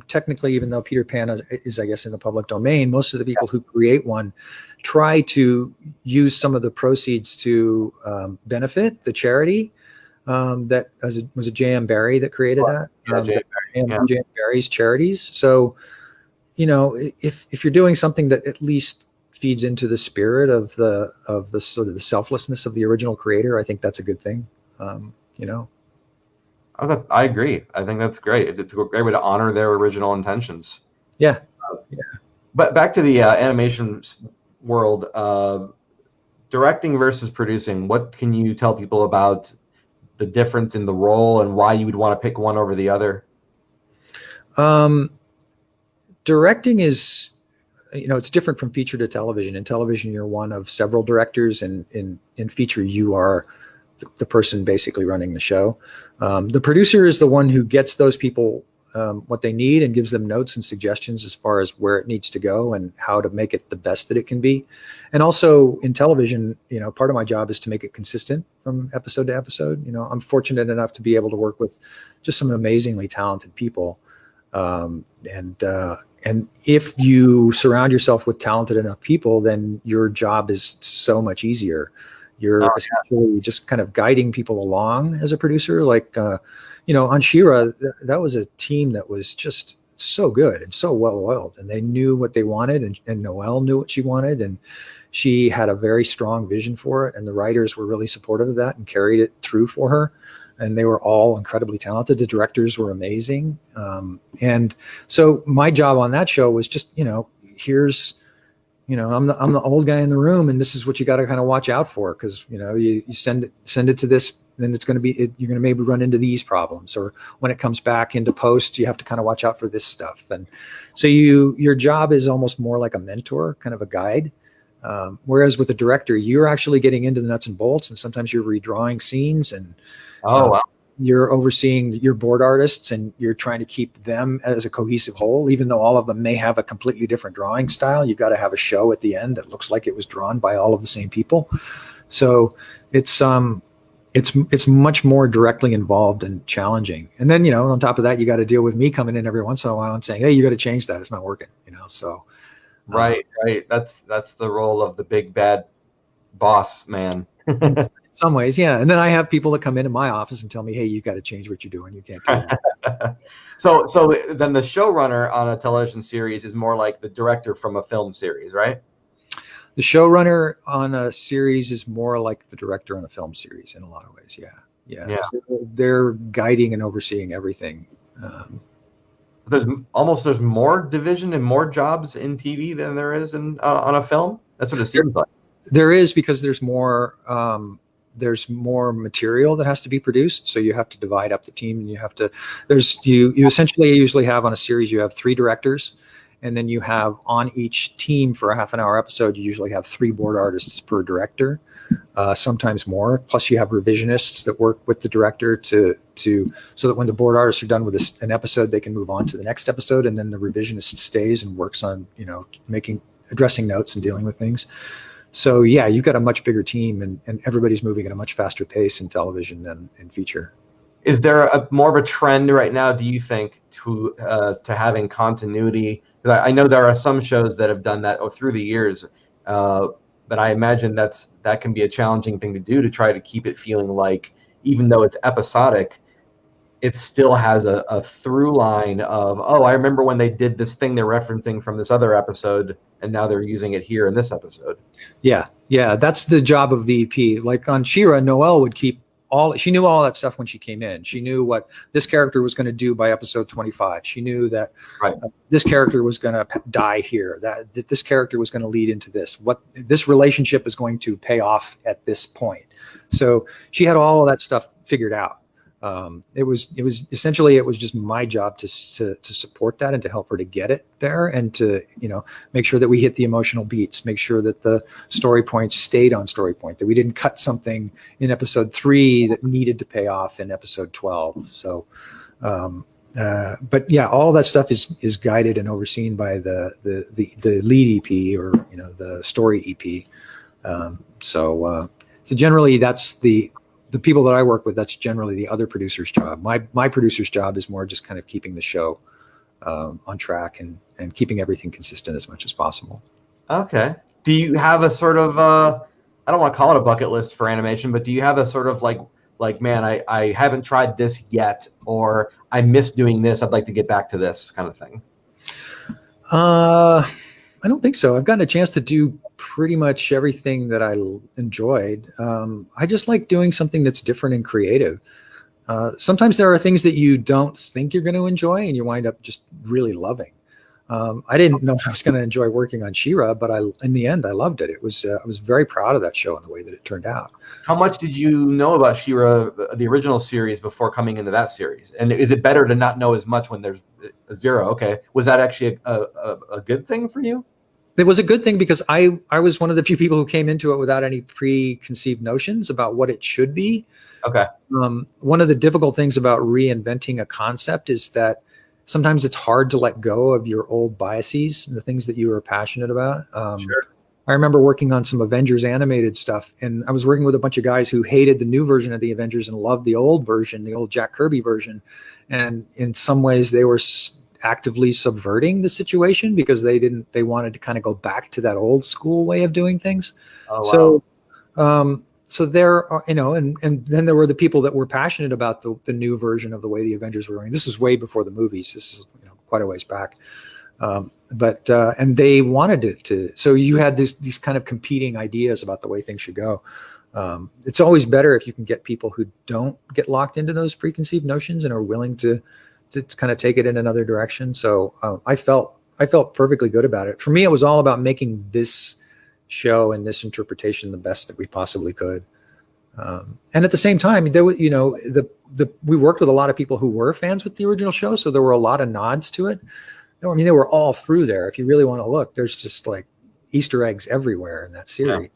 technically, even though Peter Pan is, I guess, in the public domain, most of the people who create one try to use some of the proceeds to benefit the charity. That was it J.M. Barrie that created that? J.M. Barrie's charities. So, if you're doing something that at least feeds into the spirit of the sort of the selflessness of the original creator, I think that's a good thing. I agree. I think that's great. It's a great way to honor their original intentions. Yeah. But back to the animation world, directing versus producing. What can you tell people about the difference in the role and why you would want to pick one over the other? Directing is, it's different from feature to television. In television, you're one of several directors, and in feature, you are the person basically running the show. The producer is the one who gets those people what they need and gives them notes and suggestions as far as where it needs to go and how to make it the best that it can be. And also in television, part of my job is to make it consistent from episode to episode. I'm fortunate enough to be able to work with just some amazingly talented people. And if you surround yourself with talented enough people, then your job is so much easier. You're essentially just kind of guiding people along as a producer. Like, on She-Ra, that was a team that was just so good and so well-oiled, and they knew what they wanted, and Noelle knew what she wanted, and she had a very strong vision for it, and the writers were really supportive of that and carried it through for her. And they were all incredibly talented. The directors were amazing. And so my job on that show was just, here's, I'm the old guy in the room, and this is what you got to kind of watch out for. Cause you send it to this then it's going to be, you're going to maybe run into these problems, or when it comes back into post, you have to kind of watch out for this stuff. And so your job is almost more like a mentor, kind of a guide. Whereas with a director, you're actually getting into the nuts and bolts, and sometimes you're redrawing scenes, and wow. you're overseeing your board artists, and you're trying to keep them as a cohesive whole, even though all of them may have a completely different drawing style. You've got to have a show at the end that looks like it was drawn by all of the same people. So it's much more directly involved and challenging. And then, on top of that, you got to deal with me coming in every once in a while and saying, hey, you got to change that. It's not working, so. Right. That's the role of the big bad boss man. In some ways, yeah. And then I have people that come into my office and tell me, hey, you got to change what you're doing. You can't do that. So then the showrunner on a television series is more like the director from a film series, right? The showrunner on a series is more like the director on a film series in a lot of ways. Yeah. So they're guiding and overseeing everything. There's more division and more jobs in TV than there is on a film. That's what it seems like. There is, because there's more material that has to be produced. So you have to divide up the team, and you essentially usually have on a series, you have 3 directors, and then you have on each team for a half an hour episode, you usually have 3 board artists per director, sometimes more. Plus you have revisionists that work with the director so that when the board artists are done with an episode, they can move on to the next episode. And then the revisionist stays and works on, addressing notes and dealing with things. So yeah, you've got a much bigger team, and everybody's moving at a much faster pace in television than in feature. Is there more of a trend right now, do you think, to having continuity? I know there are some shows that have done that through the years, but I imagine that can be a challenging thing to do, to try to keep it feeling like, even though it's episodic, it still has a through line of, I remember when they did this thing they're referencing from this other episode, and now they're using it here in this episode. Yeah, that's the job of the EP. Like on She-Ra, Noelle would keep she knew all that stuff when she came in. She knew what this character was going to do by episode 25. She knew that this character was going to die here, that this character was going to lead into this, what this relationship is going to pay off at this point. So she had all of that stuff figured out. It was essentially, it was just my job to support that and to help her to get it there, and to, make sure that we hit the emotional beats, make sure that the story points stayed on story point, that we didn't cut something in episode 3 that needed to pay off in episode 12. So, but yeah, all of that stuff is guided and overseen by the lead EP, or, the story EP. So generally that's the people that I work with, that's generally the other producer's job. My producer's job is more just kind of keeping the show on track and keeping everything consistent as much as possible. Okay. Do you have a sort of, I don't want to call it a bucket list for animation, but do you have a sort of like, man, I haven't tried this yet, or I miss doing this, I'd like to get back to this kind of thing? I don't think so. I've gotten a chance to do pretty much everything that I enjoyed. I just like doing something that's different and creative. Sometimes there are things that you don't think you're going to enjoy, and you wind up just really loving. I didn't know I was going to enjoy working on She-Ra, but in the end, I loved it. I was very proud of that show and the way that it turned out. How much did you know about She-Ra, the original series, before coming into that series? And is it better to not know as much when there's a zero? Okay. Was that actually a good thing for you? It was a good thing, because I was one of the few people who came into it without any preconceived notions about what it should be. Okay. One of the difficult things about reinventing a concept is that sometimes it's hard to let go of your old biases and the things that you were passionate about. Sure. I remember working on some Avengers animated stuff, and I was working with a bunch of guys who hated the new version of the Avengers and loved the old version, the old Jack Kirby version. And in some ways they were actively subverting the situation, because they wanted to kind of go back to that old school way of doing things. Oh, wow. So there are, and then there were the people that were passionate about the new version of the way the Avengers were going. This is way before the movies. This is quite a ways back. And they wanted it to. So you had these kind of competing ideas about the way things should go. It's always better if you can get people who don't get locked into those preconceived notions and are willing to kind of take it in another direction. So I felt perfectly good about it. For me, it was all about making this show and this interpretation the best that we possibly could. And at the same time, there was, we worked with a lot of people who were fans with the original show, so there were a lot of nods to it. I mean, they were all through there. If you really want to look, there's just like Easter eggs everywhere in that series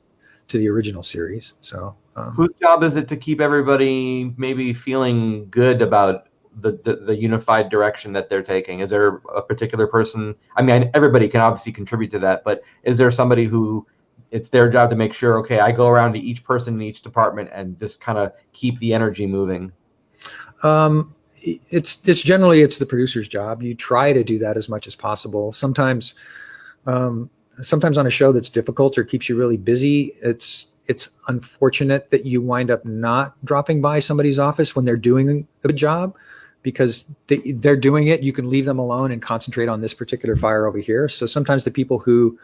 to the original series. So, whose job is it to keep everybody maybe feeling good about the unified direction that they're taking? Is there a particular person? I mean, everybody can obviously contribute to that, but is there somebody who it's their job to make sure, okay, I go around to each person in each department and just kind of keep the energy moving? It's generally the producer's job. You try to do that as much as possible. Sometimes on a show that's difficult or keeps you really busy, it's unfortunate that you wind up not dropping by somebody's office when they're doing a good job, because they're doing it. You can leave them alone and concentrate on this particular fire over here. So sometimes the people who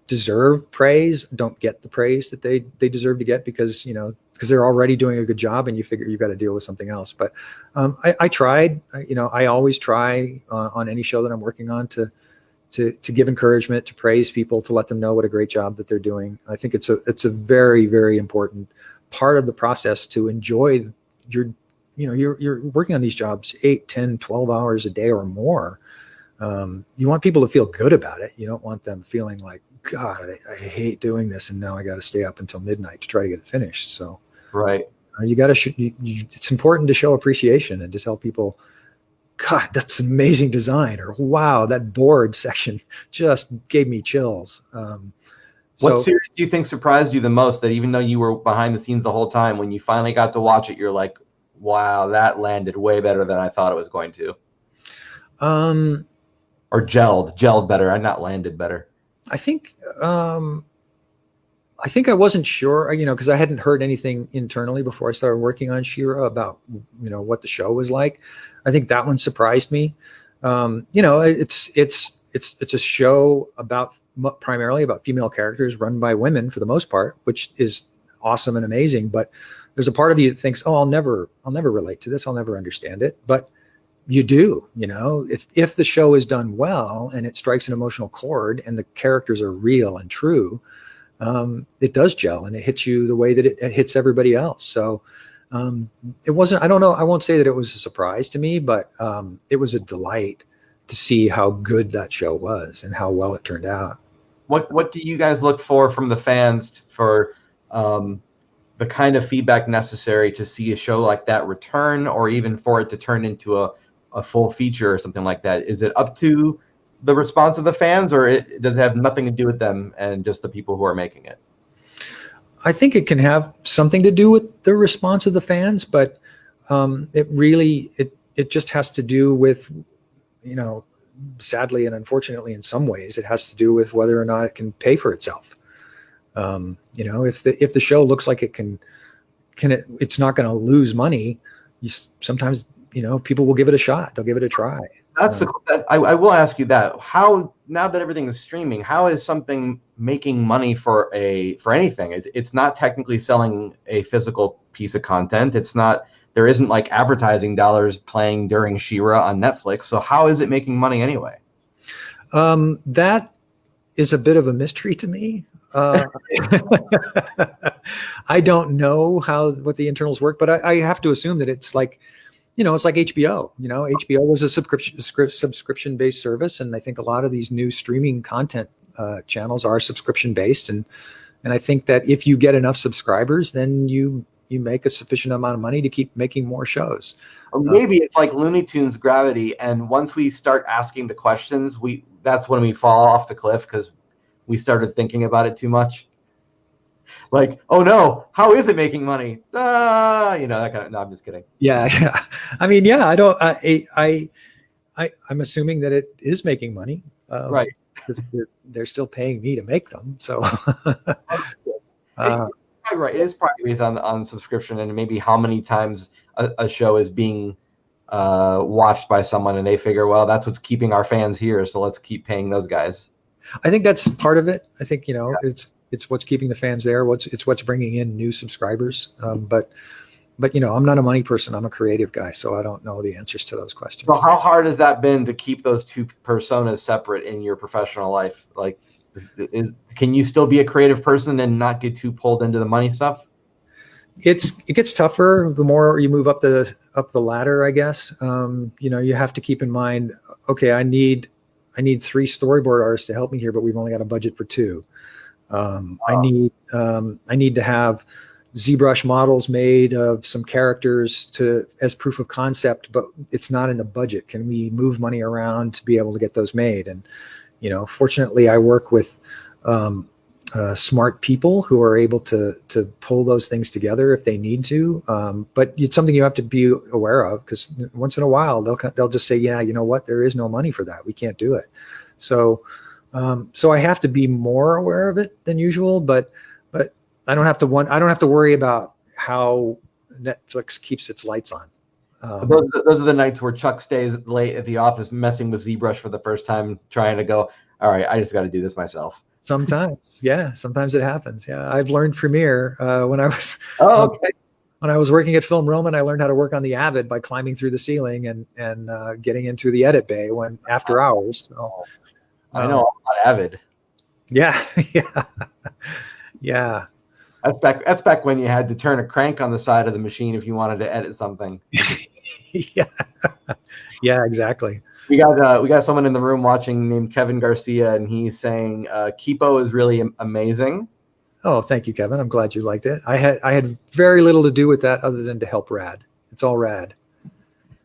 deserve praise don't get the praise that they deserve to get, because they're already doing a good job, and you figure you've got to deal with something else. But I tried, I always try on any show that I'm working on to give encouragement, to praise people, to let them know what a great job that they're doing. I think it's a very, very important part of the process to enjoy you're working on these jobs 8, 10, 12 hours a day or more. You want people to feel good about it. You don't want them feeling like, God, I hate doing this, and now I got to stay up until midnight to try to get it finished. So, right, you got to. It's important to show appreciation and to tell people, God, that's an amazing design, or wow, that board section just gave me chills. What series do you think surprised you the most? That even though you were behind the scenes the whole time, when you finally got to watch it, you're like, wow, that landed way better than I thought it was going to. Or gelled better, and not landed better. I think I wasn't sure, because I hadn't heard anything internally before I started working on She-Ra about, what the show was like. I think that one surprised me. It's a show primarily about female characters run by women for the most part, which is awesome and amazing. But there's a part of you that thinks, oh, I'll never relate to this. I'll never understand it. But you do, if the show is done well and it strikes an emotional chord and the characters are real and true, it does gel and it hits you the way that it hits everybody else. So it wasn't, I don't know, I won't say that it was a surprise to me, but it was a delight to see how good that show was and how well it turned out. What do you guys look for from the fans for the kind of feedback necessary to see a show like that return, or even for it to turn into a full feature or something like that? Is it up to the response of the fans, or does it have nothing to do with them and just the people who are making it? I think it can have something to do with the response of the fans, but it just has to do with, sadly and unfortunately in some ways, it has to do with whether or not it can pay for itself. If the show looks like it's not going to lose money, sometimes people will give it a shot. They'll give it a try. I will ask you that. How, now that everything is streaming, how is something making money for anything? It's not technically selling a physical piece of content. There isn't like advertising dollars playing during She-Ra on Netflix. So how is it making money anyway? That is a bit of a mystery to me. I don't know what the internals work, but I have to assume that it's like, it's like HBO. HBO was a subscription-based service, and I think a lot of these new streaming content channels are subscription-based, and I think that if you get enough subscribers, then you make a sufficient amount of money to keep making more shows. Or maybe it's like Looney Tunes gravity, and once we start asking the questions, that's when we fall off the cliff, because we started thinking about it too much. Like, oh no, how is it making money? That kind of. No, I'm just kidding. Yeah. I mean, yeah, I don't. I'm assuming that it is making money, right? Because they're still paying me to make them. So, right, it is probably based on subscription and maybe how many times a show is being watched by someone, and they figure, well, that's what's keeping our fans here, so let's keep paying those guys. I think that's part of it. I think it's what's keeping the fans there. It's what's bringing in new subscribers. But I'm not a money person. I'm a creative guy, so I don't know the answers to those questions. So how hard has that been to keep those two personas separate in your professional life? Like, can you still be a creative person and not get too pulled into the money stuff? It gets tougher the more you move up the ladder, I guess. You have to keep in mind, okay, I need 3 storyboard artists to help me here, but we've only got a budget for 2. I need to have ZBrush models made of some characters as proof of concept, but it's not in the budget. Can we move money around to be able to get those made? And fortunately, I work with smart people who are able to pull those things together if they need to. But it's something you have to be aware of, because once in a while they'll just say, yeah, you know what, there is no money for that. We can't do it. So I have to be more aware of it than usual, but I don't have to worry about how Netflix keeps its lights on. Those are the nights where Chuck stays late at the office messing with ZBrush for the first time, trying to go, all right, I just got to do this myself. Sometimes, yeah. Sometimes it happens. Yeah, I've learned Premiere when I was. Oh, okay. When I was working at Film Roman, I learned how to work on the Avid by climbing through the ceiling and getting into the edit bay after hours. So, I know about Avid. Yeah, yeah, yeah. That's back when you had to turn a crank on the side of the machine if you wanted to edit something. Yeah, yeah, exactly. We got someone in the room watching named Kevin Garcia, and he's saying Kipo is really amazing. Oh, thank you, Kevin. I'm glad you liked it. I had very little to do with that other than to help Rad. It's all Rad.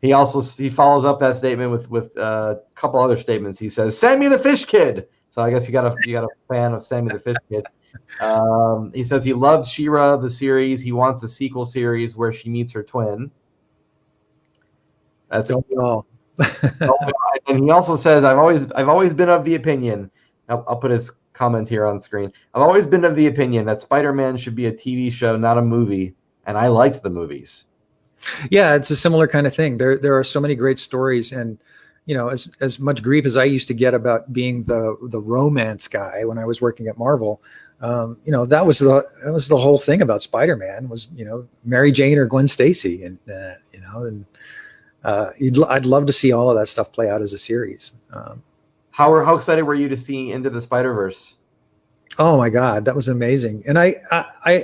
He follows up that statement with a couple other statements. He says, "Sammy the Fish Kid." So I guess you got a fan of Sammy the Fish Kid. He says he loves She-Ra the series. He wants a sequel series where she meets her twin. That's all. And he also says, I've always been of the opinion. I'll put his comment here on screen. I've always been of the opinion that Spider-Man should be a TV show, not a movie, and I liked the movies. Yeah, it's a similar kind of thing. There are so many great stories, and as much grief as I used to get about being the romance guy when I was working at Marvel, that was the whole thing about Spider-Man was Mary Jane or Gwen Stacy, and I'd love to see all of that stuff play out as a series. How excited were you to see Into the Spider-Verse? Oh my God, that was amazing. And I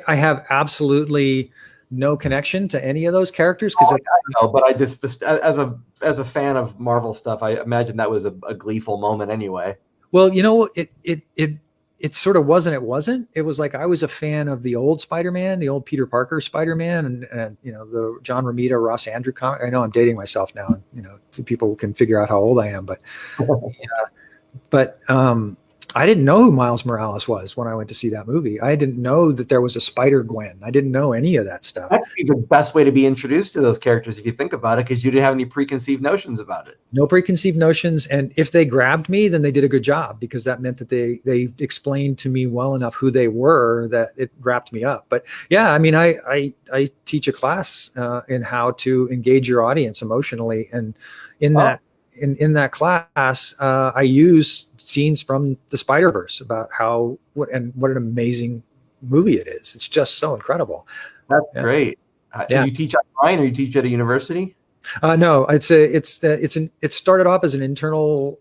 have absolutely no connection to any of those characters because I know, but I just as a fan of Marvel stuff, I imagine that was a gleeful moment anyway. Well, it sort of was and it wasn't. It was like I was a fan of the old Spider-Man, the old Peter Parker Spider-Man, and the John Romita, Ross Andrew comic. I know I'm dating myself now, so people can figure out how old I am, but I didn't know who Miles Morales was when I went to see that movie. I didn't know that there was a Spider-Gwen. I didn't know any of that stuff. That'd be the best way to be introduced to those characters if you think about it, because you didn't have any preconceived notions about it. No preconceived notions. And if they grabbed me, then they did a good job, because that meant that they explained to me well enough who they were that it wrapped me up. But yeah, I mean, I teach a class in how to engage your audience emotionally. And in that class, I use scenes from the Spider-Verse about what an amazing movie it is. It's just so incredible. That's great. Do you teach online or you teach at a university? No, it started off as an internal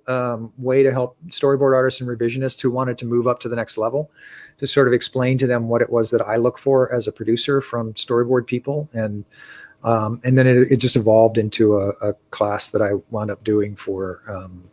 way to help storyboard artists and revisionists who wanted to move up to the next level, to sort of explain to them what it was that I look for as a producer from storyboard people. And then it just evolved into a class that I wound up doing for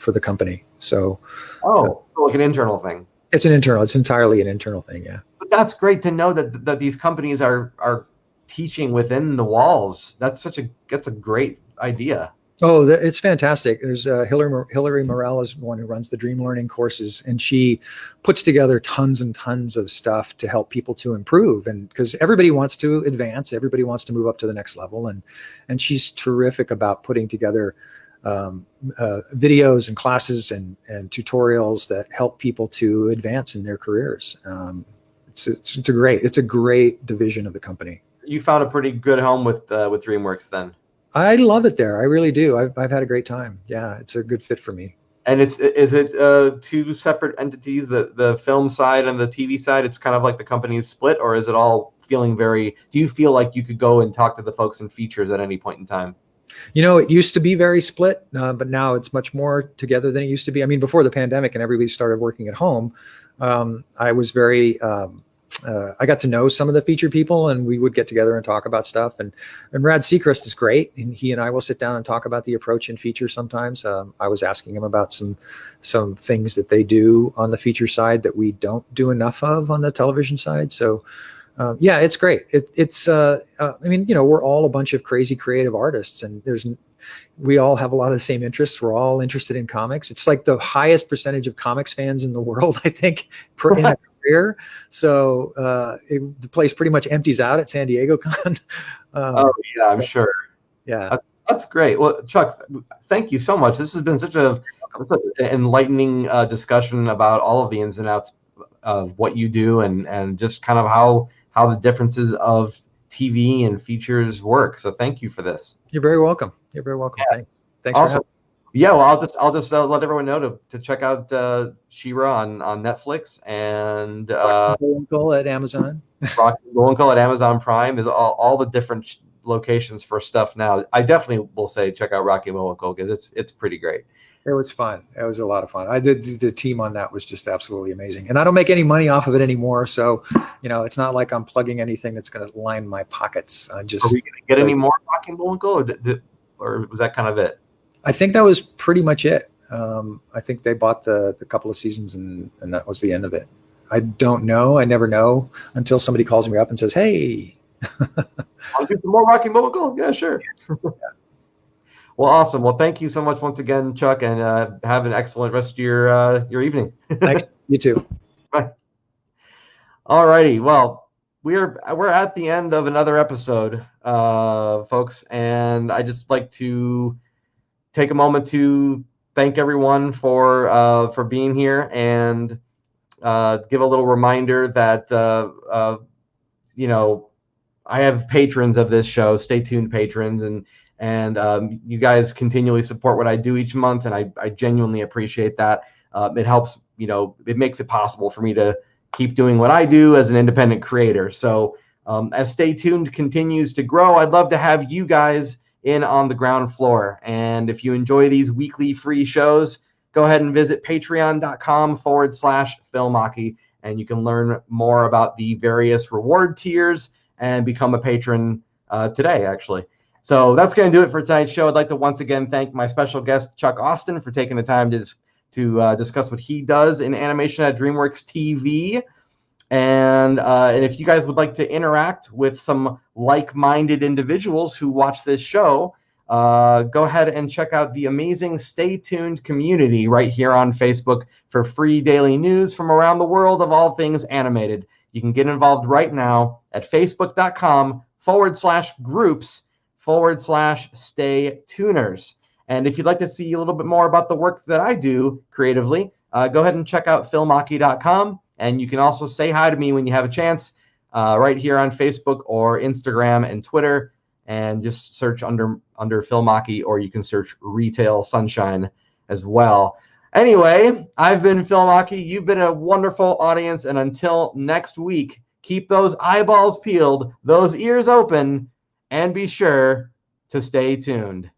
the company. So, like an internal thing. It's entirely an internal thing. Yeah. But that's great to know that these companies are teaching within the walls. That's a great idea. Oh, it's fantastic. There's Hillary Morel is one who runs the Dream Learning courses, and she puts together tons and tons of stuff to help people to improve. And because everybody wants to advance, everybody wants to move up to the next level, and she's terrific about putting together videos and classes and tutorials that help people to advance in their careers. It's a great division of the company. You found a pretty good home with DreamWorks then. I love it there. I really do. I've had a great time. Yeah, it's a good fit for me. And is it two separate entities, the film side and the TV side? It's kind of like the company's split, or is it all feeling do you feel like you could go and talk to the folks in features at any point in time? It used to be very split, but now it's much more together than it used to be. I mean, before the pandemic and everybody started working at home, I was very I got to know some of the feature people, and we would get together and talk about stuff. And Rad Seacrest is great, and he and I will sit down and talk about the approach and feature sometimes. I was asking him about some things that they do on the feature side that we don't do enough of on the television side. So yeah, it's great. I mean, we're all a bunch of crazy creative artists, and we all have a lot of the same interests. We're all interested in comics. It's like the highest percentage of comics fans in the world, I think, in a career. So the place pretty much empties out at San Diego Con. Oh yeah, I'm sure. Yeah, that's great. Well, Chuck, thank you so much. This has been such an enlightening discussion about all of the ins and outs of what you do, and just kind of how the differences of TV and features work. So thank you for this. You're very welcome. You're very welcome. Yeah. Thanks Awesome. for having me. Yeah, well, I'll just let everyone know to check out She-Ra on Netflix, and Rocky and Bullwinkle at Amazon. Rocky and Bullwinkle at Amazon Prime. Is all the different locations for stuff now. I definitely will say check out Rocky and Bullwinkle because it's pretty great. It was fun. It was a lot of fun. The team on that was just absolutely amazing. And I don't make any money off of it anymore. So, it's not like I'm plugging anything that's going to line my pockets. Are we going to get any more Rocky and Bullwinkle, or was that kind of it? I think that was pretty much it. I think they bought the couple of seasons and that was the end of it. I don't know. I never know until somebody calls me up and says, "Hey, I'll do some more Rocky and Bullwinkle." Yeah, sure. Yeah. Well, awesome. Well, thank you so much once again, Chuck, and have an excellent rest of your evening. Thanks. You too. Bye. All righty. Well, we're at the end of another episode, folks, and I just like to take a moment to thank everyone for being here, and give a little reminder that I have patrons of this show, Stay Tuned patrons, and you guys continually support what I do each month, and I genuinely appreciate that. It helps, it makes it possible for me to keep doing what I do as an independent creator. So as Stay Tuned continues to grow, I'd love to have you guys in on the ground floor. And if you enjoy these weekly free shows, go ahead and visit patreon.com/Philmachi, and you can learn more about the various reward tiers and become a patron today, actually. So that's going to do it for tonight's show. I'd like to once again thank my special guest, Chuck Austen, for taking the time to discuss what he does in animation at DreamWorks TV. And if you guys would like to interact with some like-minded individuals who watch this show, go ahead and check out the amazing Stay Tuned community right here on Facebook for free daily news from around the world of all things animated. You can get involved right now at facebook.com/groups/Stay Tuners. And if you'd like to see a little bit more about the work that I do creatively, go ahead and check out philmachi.com. And you can also say hi to me when you have a chance right here on Facebook or Instagram and Twitter. And just search under Philmachi, or you can search Retail Sunshine as well. Anyway, I've been Philmachi. You've been a wonderful audience. And until next week, keep those eyeballs peeled, those ears open, and be sure to stay tuned.